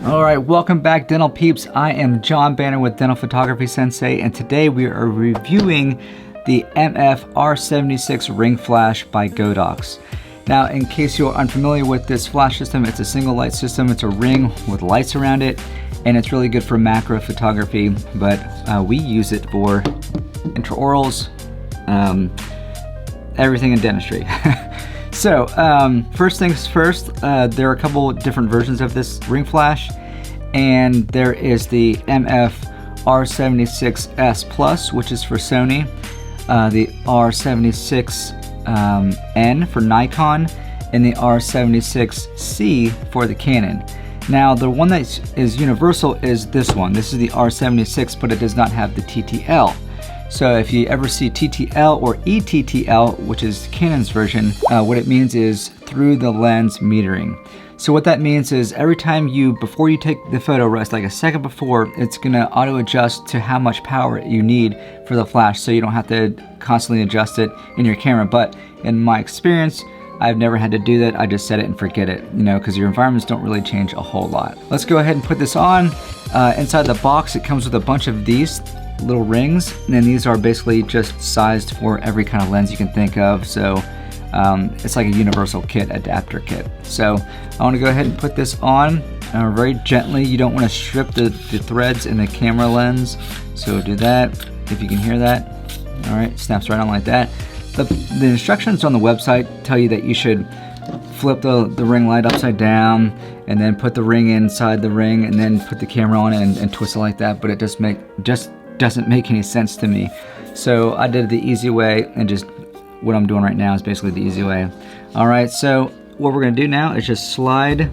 Alright, welcome back dental peeps. I am John Banner with Dental Photography Sensei, and today we are reviewing the MF R76 ring flash by Godox. Now, in case you're unfamiliar with this flash system, it's a single light system. It's a ring with lights around it, and it's really good for macro photography, but we use it for intraorals, everything in dentistry. So, first things first, there are a couple different versions of this ring flash, and there is the MF R76S Plus, which is for Sony, the R76N for Nikon, and the R76C for the Canon. Now, the one that is universal is this one. This is the R76, but it does not have the TTL. So if you ever see TTL or ETTL, which is Canon's version, what it means is through the lens metering. So what that means is every time before you take the photo rest, like a second before, it's gonna auto adjust to how much power you need for the flash, so you don't have to constantly adjust it in your camera. But in my experience, I've never had to do that. I just set it and forget it, because your environments don't really change a whole lot. Let's go ahead and put this on. Inside the box, it comes with a bunch of these little rings, and then these are basically just sized for every kind of lens you can think of. So it's like a universal kit, adapter kit. So I want to go ahead and put this on very gently. You don't want to strip the threads in the camera lens, so do that. If you can hear that. All right, snaps right on like that. The instructions on the website tell you that you should flip the ring light upside down and then put the ring inside the ring and then put the camera on it and twist it like that, but it just doesn't make any sense to me. So I did it the easy way, and just what I'm doing right now is basically the easy way. All right, so what we're gonna do now is just slide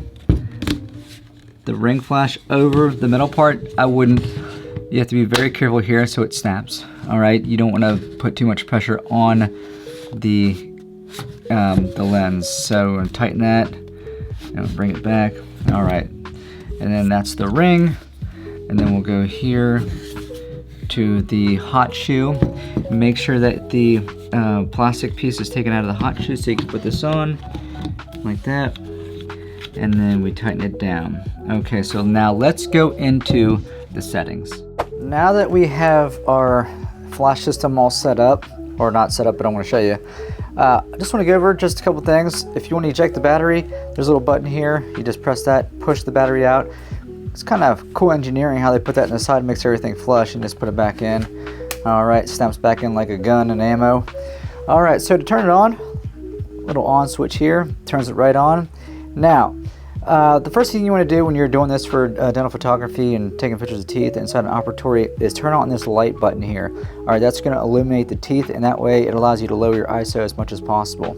the ring flash over the middle part. You have to be very careful here so it snaps. All right, you don't wanna put too much pressure on the lens. So we're gonna tighten that and bring it back. All right, and then that's the ring. And then we'll go here to the hot shoe. Make sure that the plastic piece is taken out of the hot shoe so you can put this on like that, and then we tighten it down. Okay, so now let's go into the settings. Now that we have our flash system all set up, or not set up, but I'm going to show you. I just want to go over just a couple things. If you want to eject the battery, there's a little button here. You just press that, push the battery out. It's kind of cool engineering how they put that in the side, makes everything flush, and just put it back in. All right, snaps back in like a gun and ammo. All right, so to turn it on, little on switch here, turns it right on. Now, the first thing you want to do when you're doing this for dental photography and taking pictures of teeth inside an operatory is turn on this light button here. All right, that's going to illuminate the teeth, and that way it allows you to lower your ISO as much as possible,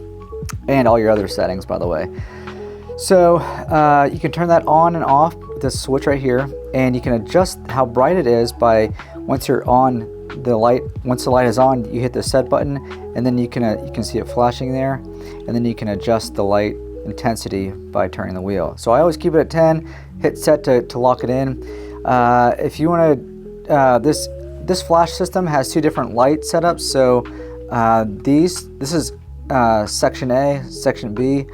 and all your other settings, by the way. So you can turn that on and off with this switch right here, and you can adjust how bright it is by once the light is on, you hit the set button, and then you can see it flashing there, and then you can adjust the light intensity by turning the wheel. So I always keep it at 10, hit set to lock it in. If you want to, this flash system has two different light setups. So this is section A, section B.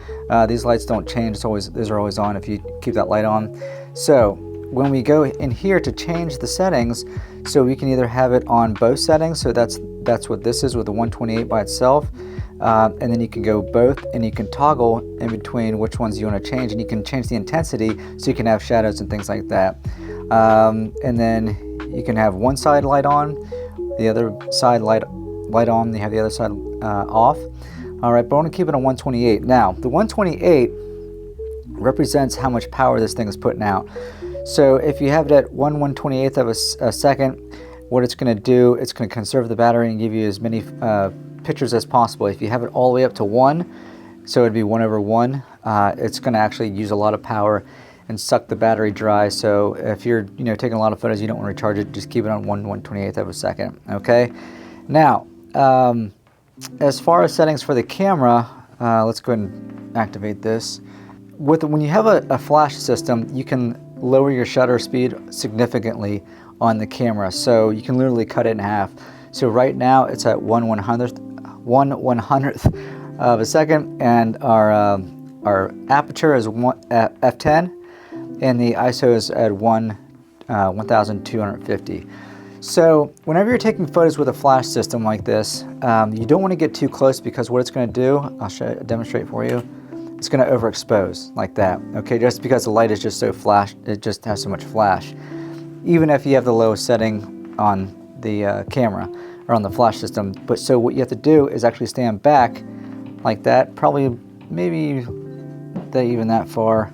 These lights don't change. These are always on if you keep that light on. So when we go in here to change the settings, so we can either have it on both settings. So that's what this is with the 128 by itself. And then you can go both, and you can toggle in between which ones you want to change, and you can change the intensity so you can have shadows and things like that. And then you can have one side light on, the other side light on, you have the other side off. All right, but I want to keep it on 128. Now, the 128 represents how much power this thing is putting out. So if you have it at 1/128th of a second, what it's going to do, it's going to conserve the battery and give you as many pictures as possible. If you have it all the way up to 1, so it'd be 1/1, it's going to actually use a lot of power and suck the battery dry. So if you're taking a lot of photos, you don't want to recharge it, just keep it on 1/128th of a second. Okay. Now, as far as settings for the camera, let's go ahead and activate this. When you have a flash system, you can lower your shutter speed significantly on the camera, so you can literally cut it in half. So right now it's at 1/100th of a second, and our aperture is f10, and the ISO is at 1250. So whenever you're taking photos with a flash system like this, you don't want to get too close, because what it's going to do, demonstrate for you, it's going to overexpose like that, okay, just because the light is just so flash, it just has so much flash. Even if you have the lowest setting on the camera or on the flash system. But so what you have to do is actually stand back like that, probably maybe even that far,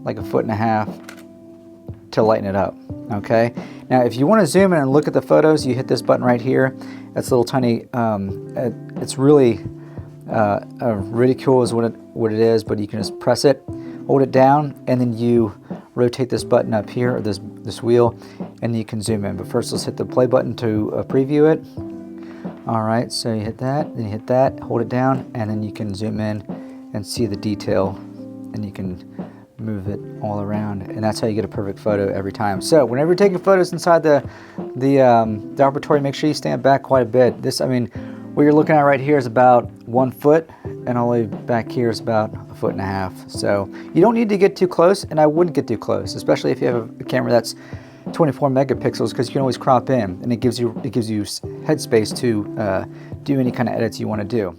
like 1.5 feet, to lighten it up, okay? Now if you want to zoom in and look at the photos, you hit this button right here. It's a little tiny, it's really, ridicule is what it is, but you can just press it, hold it down, and then you rotate this button up here, or this wheel, and you can zoom in. But first let's hit the play button to preview it. Alright, so you hit that, then you hit that, hold it down, and then you can zoom in and see the detail, and you can move it all around, and that's how you get a perfect photo every time. So whenever you're taking photos inside the operatory, make sure you stand back quite a bit. This, I mean, what you're looking at right here is about 1 foot, and all the way back here is about 1.5 feet. So you don't need to get too close, and I wouldn't get too close, especially if you have a camera that's 24 megapixels, because you can always crop in, and it gives you headspace to do any kind of edits you want to do.